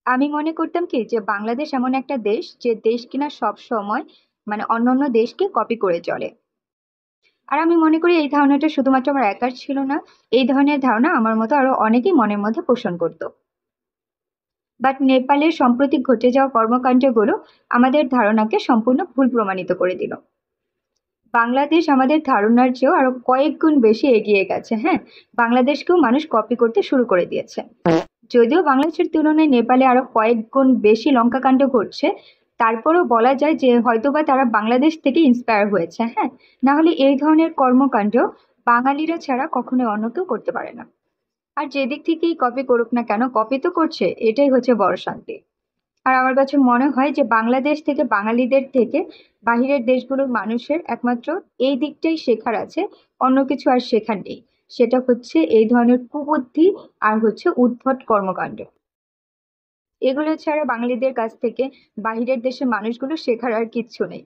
আমি মনে করতাম কি যে বাংলাদেশ এমন একটা দেশ যে দেশ কিনা সব সময় মানে অন্যান্য দেশকে কপি করে চলে। আর আমি মনে করি এই ধারণাটা শুধুমাত্র আমার একার ছিল না, এই ধরনের ধারণা আমার মতো আরো অনেকেই মনের মধ্যে পোষণ করতো। বাট নেপালের সম্প্রতি ঘটে যাওয়া কর্মকাণ্ডগুলো আমাদের ধারণাকে সম্পূর্ণ ভুল প্রমাণিত করে দিল। বাংলাদেশ আমাদের ধারণার চেয়েও আরো কয়েক গুণ বেশি এগিয়ে গেছে। হ্যাঁ, বাংলাদেশকেও মানুষ কপি করতে শুরু করে দিয়েছে। যদিও বাংলাদেশের তুলনায় নেপালে আরো কয়েক গুণ বেশি লঙ্কাকাণ্ড ঘটছে, তারপরেও বলা যায় যে হয়তোবা তারা বাংলাদেশ থেকে ইন্সপায়ার হয়েছে। হ্যাঁ, না হলে এই ধরনের কর্মকাণ্ড বাঙালিরা ছাড়া কখনোই অন্য কেউ করতে পারে না। আর যেদিক থেকেই কপি করুক না কেন, কপি তো করছে, এটাই হচ্ছে বড় শান্তি। আর আমার কাছে মনে হয় যে বাংলাদেশ থেকে বাঙালিদের থেকে বাহিরের দেশগুলোর মানুষের একমাত্র এই দিকটাই শেখার আছে, অন্য কিছু আর শেখার নেই। সেটা হচ্ছে এই ধরনের কুবুদ্ধি আর হচ্ছে উদ্ভট কর্মকাণ্ড। এগুলো ছাড়া বাঙালিদের কাছ থেকে বাহিরের দেশের মানুষগুলো শেখার আর কিচ্ছু নেই।